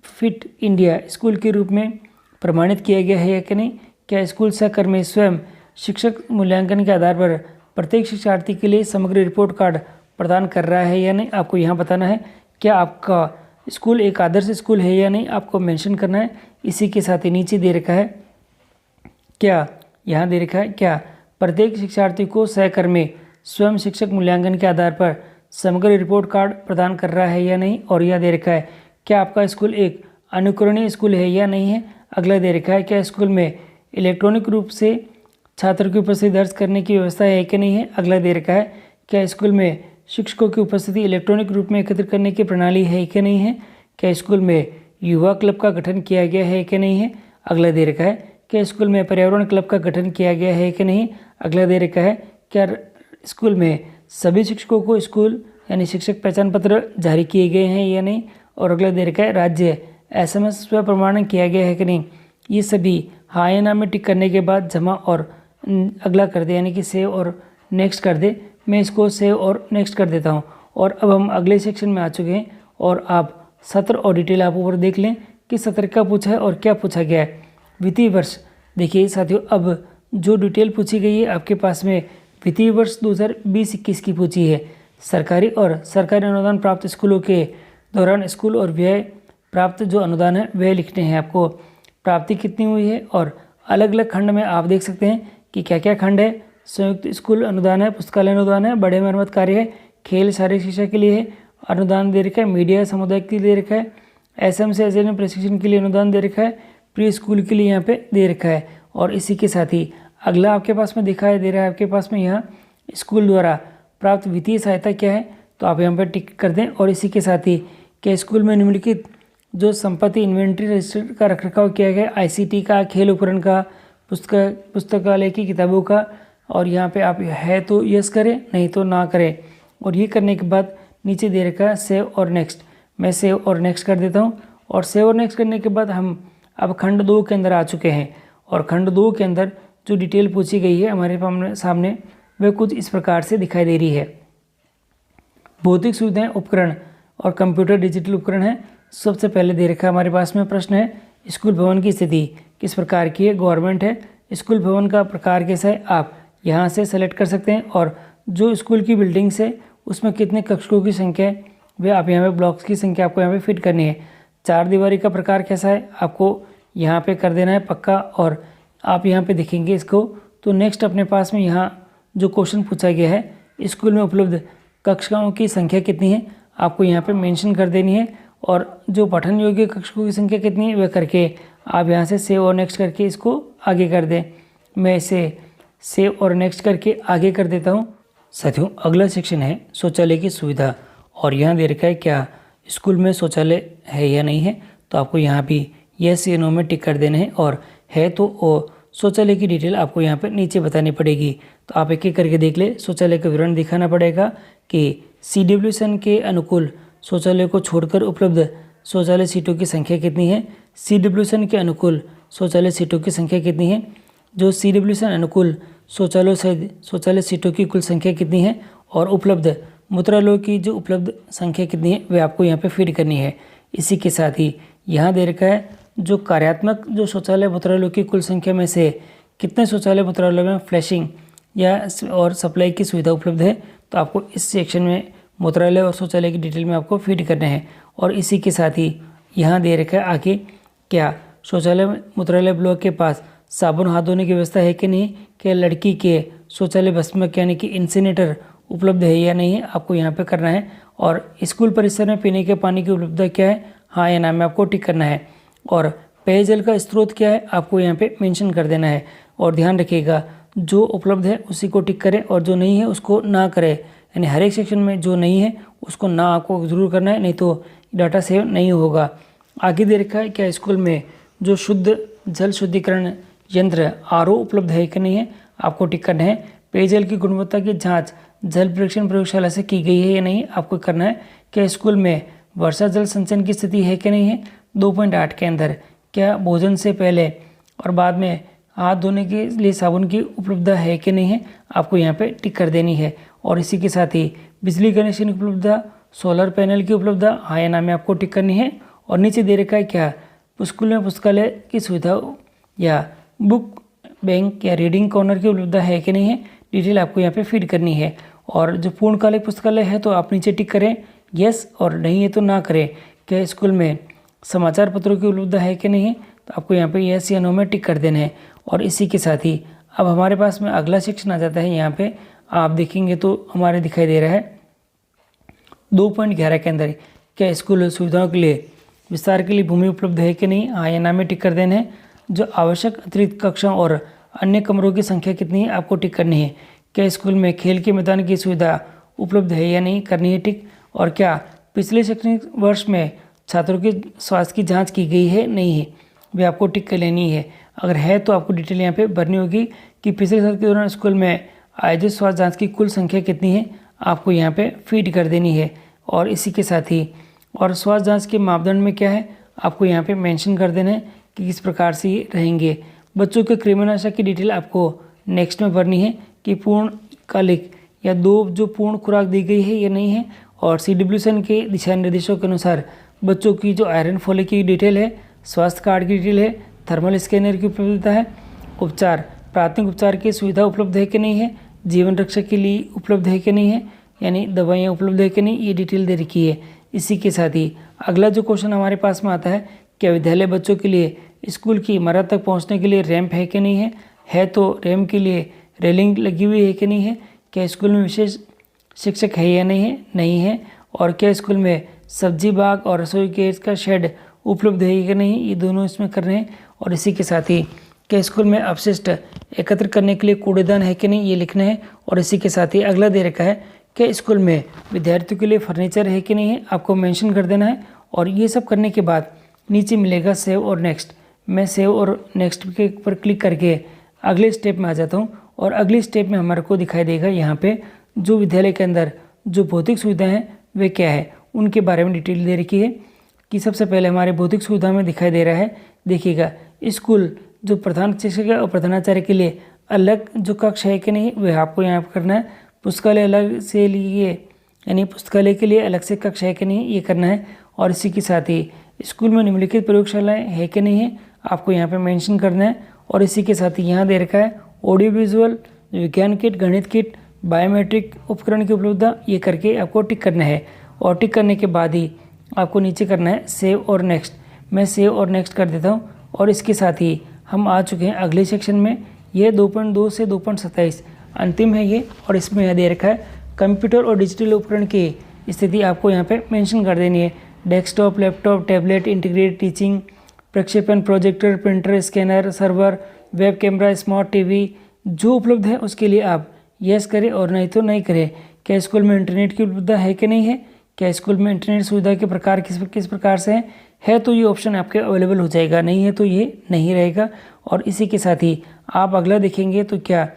फिट इंडिया स्कूल के रूप में प्रमाणित किया गया है या कि नहीं? क्या स्कूल सहकर्मी स्वयं शिक्षक मूल्यांकन के आधार पर प्रत्येक शिक्षार्थी के लिए समग्र रिपोर्ट कार्ड प्रदान कर रहा है या नहीं, आपको यहाँ बताना है। क्या आपका स्कूल एक आदर्श स्कूल है या नहीं, आपको मेंशन करना है। इसी के साथ ही नीचे दे रखा है, क्या यहाँ दे रखा है, क्या प्रत्येक शिक्षार्थी को सहकर्मी स्वयं शिक्षक मूल्यांकन के आधार पर समग्र रिपोर्ट कार्ड प्रदान कर रहा है या नहीं। और यह दे रखा है, क्या आपका स्कूल एक अनुकरणीय स्कूल है या नहीं है। अगला दे रखा है, क्या स्कूल में इलेक्ट्रॉनिक रूप से छात्र की उपस्थिति दर्ज करने की व्यवस्था है कि नहीं है। अगला दे रखा है, क्या स्कूल में शिक्षकों की उपस्थिति इलेक्ट्रॉनिक रूप में एकत्र करने की प्रणाली है कि नहीं है। क्या स्कूल में युवा क्लब का गठन किया गया है कि नहीं है। अगला दे रखा है क्या स्कूल में पर्यावरण क्लब का गठन किया गया है कि नहीं। अगला दे रखा है क्या स्कूल में सभी शिक्षकों को स्कूल यानी शिक्षक पहचान पत्र जारी किए गए हैं या नहीं। और अगला दे रखा है राज्य SMS स्व प्रमाणन किया गया है कि नहीं। ये सभी हाँ या ना में टिक करने के बाद जमा और अगला कर दे यानी कि सेव और नेक्स्ट कर दे। मैं इसको सेव और नेक्स्ट कर देता हूँ। और अब हम अगले सेक्शन में आ चुके हैं और आप सत्र और डिटेल आप ऊपर देख लें कि सत्र का पूछा है और क्या पूछा गया है। वित्तीय वर्ष देखिए साथियों, अब जो डिटेल पूछी गई है आपके पास में वित्तीय वर्ष 2020-21 की पूछी है। सरकारी और सरकारी अनुदान प्राप्त स्कूलों के दौरान स्कूल और व्यय प्राप्त जो अनुदान है वह लिखने हैं आपको। प्राप्ति कितनी हुई है और अलग अलग खंड में आप देख सकते हैं कि क्या क्या खंड है। संयुक्त स्कूल अनुदान है, पुस्तकालय अनुदान है, बड़े मरम्मत कार्य है, खेल शारीरिक शिक्षा के लिए है अनुदान दे रखा है, मीडिया समुदाय के लिए दे रखा है, SM से एजेंट प्रशिक्षण के लिए अनुदान दे रखा है, प्री स्कूल के लिए यहाँ पे दे रखा है। और इसी के साथ ही अगला आपके पास में दिखाई दे रहा है आपके पास में यहाँ स्कूल द्वारा प्राप्त वित्तीय सहायता क्या है, तो आप यहाँ पर टिक कर दें। और इसी के साथ ही क्या स्कूल में निम्नलिखित जो संपत्ति इन्वेंट्री रजिस्टर का रखरखाव किया गया, ICT का, खेल उपकरण का, पुस्तकालय की किताबों का। और यहाँ पे आप है तो यस करें, नहीं तो ना करें। और ये करने के बाद नीचे दे रखा है सेव और नेक्स्ट। मैं सेव और नेक्स्ट कर देता हूँ। और सेव और नेक्स्ट करने के बाद हम अब खंड 2 के अंदर आ चुके हैं। और खंड 2 के अंदर जो डिटेल पूछी गई है हमारे सामने वह कुछ इस प्रकार से दिखाई दे रही है। भौतिक सुविधाएं, उपकरण और कंप्यूटर डिजिटल उपकरण है। सबसे पहले दे रखा है हमारे पास में प्रश्न है स्कूल भवन की स्थिति किस प्रकार की है, गवर्नमेंट है। स्कूल भवन का प्रकार कैसा है, आप यहाँ से सेलेक्ट कर सकते हैं। और जो स्कूल की बिल्डिंग्स है उसमें कितने कक्षों की संख्या है वह आप यहाँ पे ब्लॉक्स की संख्या आपको यहाँ पे फिट करनी है। 4 दीवारी का प्रकार कैसा है आपको यहाँ पे कर देना है पक्का। और आप यहाँ पे देखेंगे इसको तो नेक्स्ट अपने पास में यहाँ जो क्वेश्चन पूछा गया है स्कूल में उपलब्ध कक्षाओं की संख्या कितनी है आपको यहाँ पे मेंशन कर देनी है। और जो पठन योग्य कक्षों की संख्या कितनी है वह करके आप यहाँ से सेव और नेक्स्ट करके इसको आगे कर दें। मैं इसे सेव और नेक्स्ट करके आगे कर देता हूँ। साथियों अगला सेक्शन है शौचालय की सुविधा। और यहाँ दे रखा है क्या स्कूल में शौचालय है या नहीं है, तो आपको यहाँ भी यस या नो में टिक कर देना है। और है तो शौचालय की डिटेल आपको यहाँ पर नीचे बतानी पड़ेगी। तो आप एक एक करके देख ले। शौचालय का विवरण दिखाना पड़ेगा कि CWSN के अनुकूल शौचालय को छोड़कर उपलब्ध शौचालय सीटों की संख्या कितनी है। CWSN के अनुकूल शौचालय सीटों की संख्या कितनी है। जो CWSN अनुकूल शौचालयों सहित शौचालय सीटों की कुल संख्या कितनी है। और उपलब्ध मूत्रालयों की जो उपलब्ध संख्या कितनी है वह आपको यहाँ पे फीड करनी है। इसी के साथ ही यहाँ दे रखा है जो कार्यात्मक जो शौचालय मूत्रालयों की कुल संख्या में से कितने शौचालय मूत्रालयों में फ्लैशिंग या और सप्लाई की सुविधा उपलब्ध है। तो आपको इस सेक्शन में मूत्रालय और शौचालय की डिटेल में आपको फीड करना है। और इसी के साथ ही यहाँ दे रखा है आगे क्या शौचालय मूत्रालय ब्लॉक के पास साबुन हाथ धोने की व्यवस्था है कि नहीं। क्या लड़की के शौचालय भस्मक यानी कि इंसिनेटर उपलब्ध है या नहीं है आपको यहाँ पे करना है। और स्कूल परिसर में पीने के पानी की उपलब्धता क्या है, हाँ या ना में आपको टिक करना है। और पेयजल का स्रोत क्या है आपको यहाँ पे मेंशन कर देना है। और ध्यान रखिएगा जो उपलब्ध है उसी को टिक करें और जो नहीं है उसको ना करें। यानी हर एक सेक्शन में जो नहीं है उसको ना आपको जरूर करना है, नहीं तो डाटा सेव नहीं होगा। आगे दे रखा है क्या स्कूल में जो शुद्ध जल शुद्धिकरण यंत्र RO उपलब्ध है कि नहीं है आपको टिक करना है। पेयजल की गुणवत्ता की जांच जल परीक्षण प्रयोगशाला से की गई है या नहीं आपको करना है। क्या स्कूल में वर्षा जल संचयन की स्थिति है कि नहीं है। 2.8 के अंदर क्या भोजन से पहले और बाद में हाथ धोने के लिए साबुन की उपलब्धता है कि नहीं है आपको यहाँ पे टिक कर देनी है। और इसी के साथ ही बिजली कनेक्शन की उपलब्धता, सोलर पैनल की उपलब्धता हाँ या ना में आपको टिक करनी है। और नीचे दे रखा है क्या स्कूल में पुस्तकालय की सुविधा या बुक बैंक या रीडिंग कॉर्नर की उपलब्धता है कि नहीं है, डिटेल आपको यहाँ पे फीड करनी है। और जो पूर्णकालिक पुस्तकालय है तो आप नीचे टिक करें यस, और नहीं है तो ना करें। क्या स्कूल में समाचार पत्रों की उपलब्धता है कि नहीं है, तो आपको यहाँ पे यस या नो में टिक कर देना है। और इसी के साथ ही अब हमारे पास में अगला सेक्शन आ जाता है। यहाँ पे आप देखेंगे तो हमारे दिखाई दे रहा है 2.11 के अंदर क्या स्कूल सुविधाओं के लिए विस्तार के लिए भूमि उपलब्ध है कि नहीं, हाँ या ना में टिक कर देना है। जो आवश्यक अतिरिक्त कक्षाओं और अन्य कमरों की संख्या कितनी है आपको टिक करनी है। क्या स्कूल में खेल के मैदान की सुविधा उपलब्ध है या नहीं, करनी है टिक। और क्या पिछले शैक्षणिक वर्ष में छात्रों के स्वास्थ्य की जांच की गई है, नहीं है। वे आपको टिक कर लेनी है। अगर है तो आपको डिटेल यहाँ पे भरनी होगी कि पिछले साल के दौरान स्कूल में आयोजित स्वास्थ्य जांच की कुल संख्या कितनी है, आपको यहाँ पे फीड कर देनी है। और इसी के साथ ही और स्वास्थ्य जांच के मापदंड में क्या है, आपको यहाँ पे मेंशन कर देना है कि किस प्रकार से ये रहेंगे। बच्चों के कृमिनाशक की डिटेल आपको नेक्स्ट में भरनी है कि पूर्णकालिक या 2 जो पूर्ण खुराक दी गई है या नहीं है। और CWSN के दिशा निर्देशों के अनुसार बच्चों की जो आयरन फोलिक की डिटेल है, स्वास्थ्य कार्ड की डिटेल है, थर्मल स्कैनर की उपलब्धता है, उपचार प्राथमिक उपचार की सुविधा उपलब्ध है कि नहीं है, जीवन रक्षा के लिए उपलब्ध है कि नहीं है, यानी दवाइयाँ उपलब्ध है कि नहीं, ये डिटेल दे रखी है। इसी के साथ ही अगला जो क्वेश्चन हमारे पास में आता है, क्या विद्यालय बच्चों के लिए स्कूल की इमारत तक पहुंचने के लिए रैंप है कि नहीं है तो रैंप के लिए रेलिंग लगी हुई है कि नहीं है, क्या स्कूल में विशेष शिक्षक है या नहीं है, और क्या स्कूल में सब्जी बाग और रसोई गैस का शेड उपलब्ध है कि नहीं, ये दोनों इसमें करने हैं। और इसी के साथ ही क्या स्कूल में अपशिष्ट एकत्र करने के लिए कूड़ेदान है कि नहीं, ये लिखना है। और इसी के साथ ही अगला दे रखा है कि स्कूल में विद्यार्थियों के लिए फर्नीचर है कि नहीं है, आपको मेंशन कर देना है। और ये सब करने के बाद नीचे मिलेगा सेव और नेक्स्ट। मैं सेव और नेक्स्ट के पर क्लिक करके अगले स्टेप में आ जाता हूँ। और अगले स्टेप में हमारे को दिखाई देगा यहाँ पे जो विद्यालय के अंदर जो भौतिक सुविधाएं हैं वे क्या है, उनके बारे में डिटेल दे रखी है। कि सबसे पहले हमारे भौतिक सुविधा में दिखाई दे रहा है, देखिएगा स्कूल जो प्रधान शिक्षक है और प्रधानाचार्य के लिए अलग जो कक्ष है कि नहीं, वह आपको यहाँ पर करना है। पुस्तकालय अलग से लिए यानी पुस्तकालय के लिए अलग से कक्ष है कि नहीं, ये करना है। और इसी के साथ ही स्कूल में निम्नलिखित प्रयोगशालाएं है कि नहीं है, आपको यहाँ पे मेंशन करना है। और इसी के साथ ही यहाँ दे रखा है ऑडियो विजुअल, विज्ञान किट, गणित किट, बायोमेट्रिक उपकरण की उपलब्धता, ये करके आपको टिक करना है। और टिक करने के बाद ही आपको नीचे करना है सेव और नेक्स्ट। मैं सेव और नेक्स्ट कर देता हूँ। और इसके साथ ही हम आ चुके हैं अगले सेक्शन में। ये 2.2 से 2.27 अंतिम है ये। और इसमें यह दे रखा है कंप्यूटर और डिजिटल उपकरण की स्थिति आपको यहाँ पे मेंशन कर देनी है। Desktop, laptop, tablet, integrated teaching, प्रक्षेपण, projector, printer, scanner, server, web camera, smart TV जो उपलब्ध है उसके लिए आप यस करें और नहीं तो नहीं करें। क्या स्कूल में इंटरनेट की उपलब्धता है कि नहीं है, क्या स्कूल में इंटरनेट सुविधा के प्रकार किस प्रकार से है तो ये ऑप्शन आपके अवेलेबल हो जाएगा, नहीं है तो ये नहीं रहेगा। और इसी के साथ ही आप अगला देखेंगे तो क्या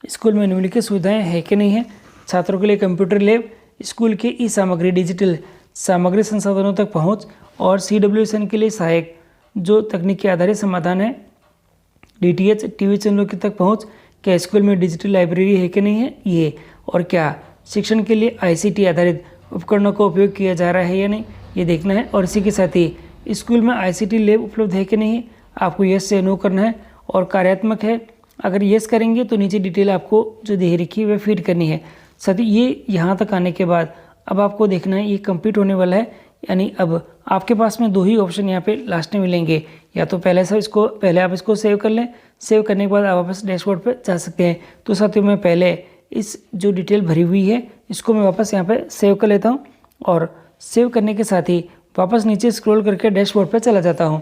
स्कूल में निम्नलिखित सुविधाएं है कि नहीं है। छात्रों के लिए कंप्यूटर लैब, स्कूल की ई सामग्री, डिजिटल सामग्री संसाधनों तक पहुंच, और CWSN के लिए सहायक जो तकनीकी आधारित समाधान है, DTH टीवी चैनलों की तक पहुंच, क्या स्कूल में डिजिटल लाइब्रेरी है कि नहीं है ये, और क्या शिक्षण के लिए ICT आधारित उपकरणों का उपयोग किया जा रहा है या नहीं, ये देखना है। और इसी के साथ ही स्कूल में ICT लैब उपलब्ध है कि नहीं है, आपको यस से नो करना है। और कार्यात्मक है, अगर यस करेंगे तो नीचे डिटेल आपको जो दे रखी है वह फीड करनी है। साथ ही ये यहाँ तक आने के बाद अब आपको देखना है ये कंप्लीट होने वाला है, यानी अब आपके पास में 2 ही ऑप्शन यहाँ पे लास्ट में मिलेंगे। या तो पहले आप इसको सेव कर लें, सेव करने के बाद आप वापस डैशबोर्ड पे जा सकते हैं। तो साथियों मैं पहले इस जो डिटेल भरी हुई है इसको मैं वापस यहाँ पे सेव कर लेता हूँ। और सेव करने के साथ ही वापस नीचे स्क्रॉल करके डैशबोर्ड पर चला जाता हूँ।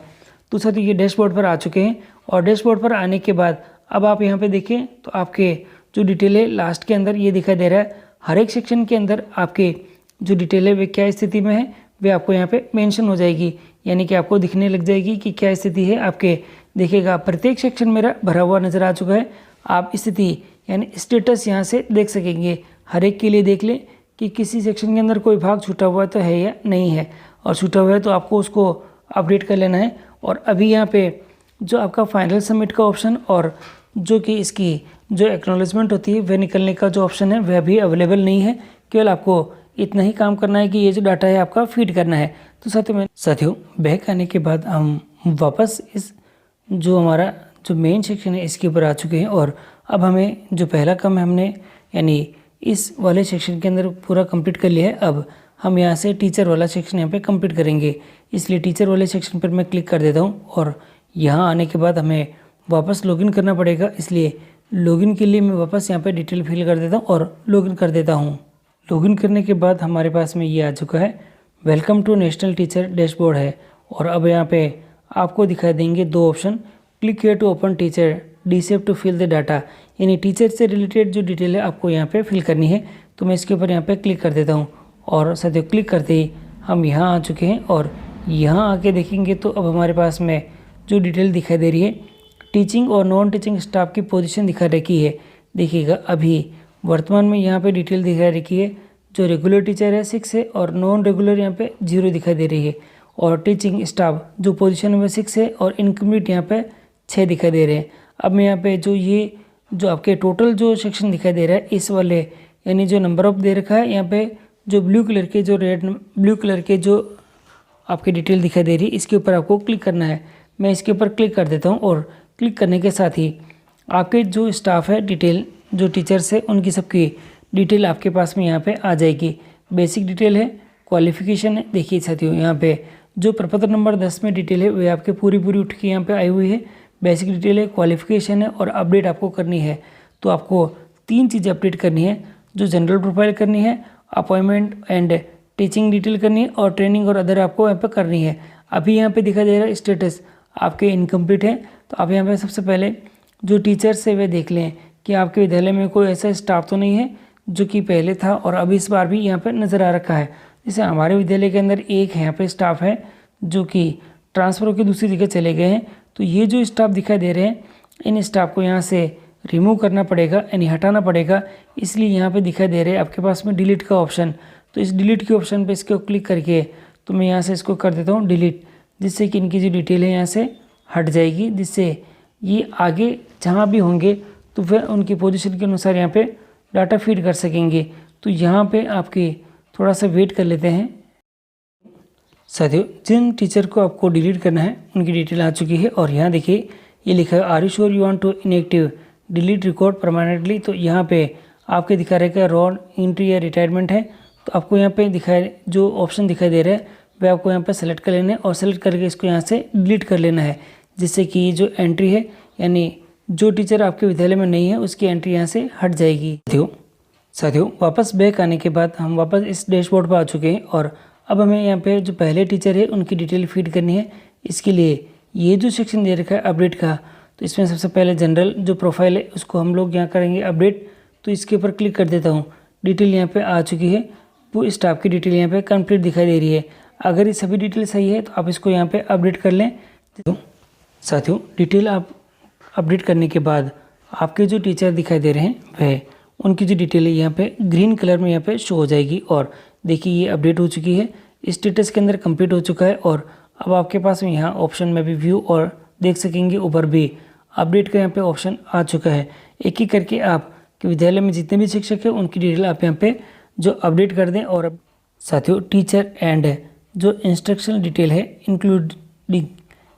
तो साथियों ये डैशबोर्ड पर आ चुके हैं। और डैशबोर्ड पर आने के बाद अब आप यहाँ पे देखें तो आपके जो डिटेल है लास्ट के अंदर ये दिखाई दे रहा है। हर एक सेक्शन के अंदर आपके जो डिटेल है वे क्या स्थिति में है वे आपको यहाँ पे मेंशन हो जाएगी, यानी कि आपको दिखने लग जाएगी कि क्या स्थिति है आपके। देखिएगा प्रत्येक सेक्शन मेरा भरा हुआ नज़र आ चुका है। आप स्थिति यानी स्टेटस यहाँ से देख सकेंगे। हर एक के लिए देख लें कि किसी सेक्शन के अंदर कोई भाग छूटा हुआ तो है या नहीं है, और छूटा हुआ है तो आपको उसको अपडेट कर लेना है। और अभी यहाँ पे जो आपका फाइनल सबमिट का ऑप्शन और जो कि इसकी जो एक्नॉलेजमेंट होती है वह निकलने का जो ऑप्शन है वह भी अवेलेबल नहीं है। केवल आपको इतना ही काम करना है कि ये जो डाटा है आपका फीड करना है। तो साथियों बैक आने के बाद हम वापस इस जो हमारा जो मेन सेक्शन है इसके ऊपर आ चुके हैं। और अब हमें जो पहला काम है हमने यानी इस वाले सेक्शन के अंदर पूरा कंप्लीट कर लिया है। अब हम यहाँ से टीचर वाला सेक्शन यहाँ पे कंप्लीट करेंगे, इसलिए टीचर वाले सेक्शन पर मैं क्लिक कर देता हूँ। और यहाँ आने के बाद हमें वापस लॉगिन करना पड़ेगा, इसलिए लॉगिन के लिए मैं वापस यहाँ पे डिटेल फिल कर देता हूँ और लॉगिन कर देता हूँ। लॉगिन करने के बाद हमारे पास में ये आ चुका है, welcome to national teacher dashboard है। और अब यहाँ पे आपको दिखाई देंगे 2 option, click here to open teacher DCF to fill the data, यानी टीचर से रिलेटेड जो डिटेल है आपको यहाँ पे फिल करनी है। तो मैं इसके ऊपर यहाँ पे क्लिक कर देता हूँ। और साथियों क्लिक करते ही हम यहाँ आ चुके हैं। और यहाँ आके देखेंगे तो अब हमारे पास में जो डिटेल दिखाई दे रही है, टीचिंग और नॉन टीचिंग स्टाफ की पोजीशन दिखा रखी है। देखिएगा अभी वर्तमान में यहाँ पे डिटेल दिखा रखी है, जो रेगुलर टीचर है 6 है और नॉन रेगुलर यहाँ पे 0 दिखाई दे रही है, और टीचिंग स्टाफ जो पोजीशन में 6 है और इनकम्प्लीट यहाँ पे 6 दिखाई दे रहे हैं। अब मैं यहाँ पे जो आपके टोटल जो सेक्शन दिखाई दे रहा है इस वाले, यानी जो नंबर ऑफ दे रखा है यहाँ पे, जो ब्लू कलर के जो आपकी डिटेल दिखाई दे रही है, इसके ऊपर आपको क्लिक करना है। मैं इसके ऊपर क्लिक कर देता हूँ और क्लिक करने के साथ ही आपके जो स्टाफ है डिटेल, जो टीचर्स है उनकी सबकी डिटेल आपके पास में यहाँ पे आ जाएगी। बेसिक डिटेल है, क्वालिफिकेशन है। देखिए साथियों यहाँ पे जो प्रपत्र नंबर 10 में डिटेल है वे आपके पूरी उठ के यहाँ पे आई हुई है। बेसिक डिटेल है, क्वालिफिकेशन है और अपडेट आपको करनी है। तो आपको 3 चीज़ें अपडेट करनी है, जो जनरल प्रोफाइल करनी है, अपॉइंटमेंट एंड टीचिंग डिटेल करनी है और ट्रेनिंग और अदर आपको यहाँ पे करनी है। अभी यहाँ पे दिखाई दे रहा है स्टेटस आपके इनकम्प्लीट है। तो आप यहाँ पे सबसे पहले जो टीचर्स है वे देख लें कि आपके विद्यालय में कोई ऐसा स्टाफ तो नहीं है जो कि पहले था और अभी इस बार भी यहाँ पे नज़र आ रखा है। जैसे हमारे विद्यालय के अंदर एक यहाँ पे स्टाफ है जो कि ट्रांसफ़र होकर दूसरी जगह चले गए हैं। तो ये जो स्टाफ दिखाई दे रहे हैं, इन स्टाफ को यहाँ से रिमूव करना पड़ेगा, यानी हटाना पड़ेगा। इसलिए यहाँ पे दिखाई दे रहे हैं आपके पास में डिलीट का ऑप्शन। तो इस डिलीट के ऑप्शन पे इसको क्लिक करके तो मैं यहाँ से इसको कर देता हूँ डिलीट, जिससे कि इनकी जो डिटेल है यहाँ से हट जाएगी, जिससे ये आगे जहाँ भी होंगे तो फिर उनकी पोजीशन के अनुसार यहाँ पे डाटा फीड कर सकेंगे। तो यहाँ पे आपके थोड़ा सा वेट कर लेते हैं। साथियों जिन टीचर को आपको डिलीट करना है उनकी डिटेल आ चुकी है और यहाँ देखिए ये लिखा है are you sure you want to inactive delete record permanently. तो यहाँ पे आपके दिखा रहेगा रॉड एंट्री या रिटायरमेंट है। तो आपको यहाँ पे जो ऑप्शन दिखाई दे रहा है वह आपको यहाँ पे सेलेक्ट कर लेना है और सेलेक्ट करके इसको यहाँ से डिलीट कर लेना है, जिससे कि ये जो एंट्री है, यानी जो टीचर आपके विद्यालय में नहीं है उसकी एंट्री यहाँ से हट जाएगी। साथियों वापस बैक आने के बाद हम वापस इस डैशबोर्ड पर आ चुके हैं और अब हमें यहाँ पे जो पहले टीचर है उनकी डिटेल फीड करनी है। इसके लिए ये जो सेक्शन दे रखा है अपडेट का, तो इसमें सबसे पहले जनरल जो प्रोफाइल है उसको हम लोग यहाँ करेंगे अपडेट। तो इसके ऊपर क्लिक कर देता हूँ, डिटेल यहाँ पे आ चुकी है, वो स्टाफ की डिटेल यहाँ पे कंप्लीट दिखाई दे रही है। अगर ये सभी डिटेल सही है तो आप इसको यहाँ पे अपडेट कर लें। तो साथियों डिटेल आप अपडेट करने के बाद आपके जो टीचर दिखाई दे रहे हैं वह उनकी जो डिटेल है यहाँ पे ग्रीन कलर में यहाँ पे शो हो जाएगी। और देखिए ये अपडेट हो चुकी है, स्टेटस के अंदर कंप्लीट हो चुका है। और अब आपके पास में यहाँ ऑप्शन में भी व्यू और देख सकेंगे, ऊपर भी अपडेट का यहाँ पे ऑप्शन आ चुका है। एक एक करके आपके विद्यालय में जितने भी शिक्षक हैं उनकी डिटेल आप यहाँ पे जो अपडेट कर दें। और साथियों टीचर एंड जो इंस्ट्रक्शनल डिटेल है इंक्लूडिंग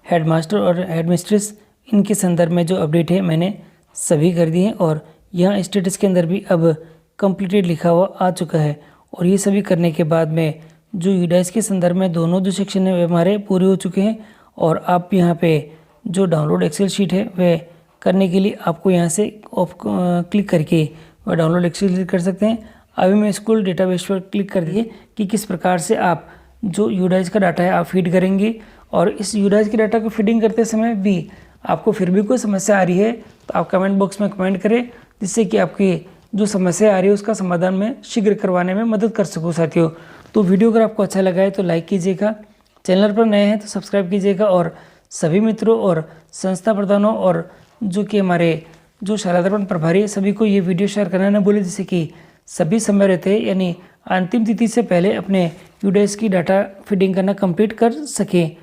हेडमास्टर और हेडमिस्ट्रेस, इनके संदर्भ में जो अपडेट है मैंने सभी कर दिए हैं। और यहाँ स्टेटस के अंदर भी अब कंप्लीटेड लिखा हुआ आ चुका है। और ये सभी करने के बाद में जो यूडाइस के संदर्भ में दोनों जो सेक्शन है वे हमारे पूरे हो चुके हैं। और आप यहाँ पे जो डाउनलोड एक्सेल शीट है वह करने के लिए आपको यहाँ से क्लिक करके वह डाउनलोड एक्सेल शीट कर सकते हैं। अभी मैं स्कूल डेटाबेस पर क्लिक कर दिए कि किस प्रकार से आप जो यूडाइस का डाटा है आप फीड करेंगे। और इस यूडाइस के डाटा को फीडिंग करते समय भी आपको फिर भी कोई समस्या आ रही है तो आप कमेंट बॉक्स में कमेंट करें, जिससे कि आपकी जो समस्या आ रही है उसका समाधान मैं शीघ्र करवाने में मदद कर सकूं। साथियों तो वीडियो अगर आपको अच्छा लगा है तो लाइक कीजिएगा, चैनल पर नए हैं तो सब्सक्राइब कीजिएगा और सभी मित्रों और संस्था प्रधानों और जो कि हमारे जो शाला दर्पण प्रभारी है सभी को ये वीडियो शेयर करना न भूलें, जिससे कि सभी समय रहते यानी अंतिम तिथि से पहले अपने यूडाइस की डाटा फीडिंग करना कंप्लीट कर सकें।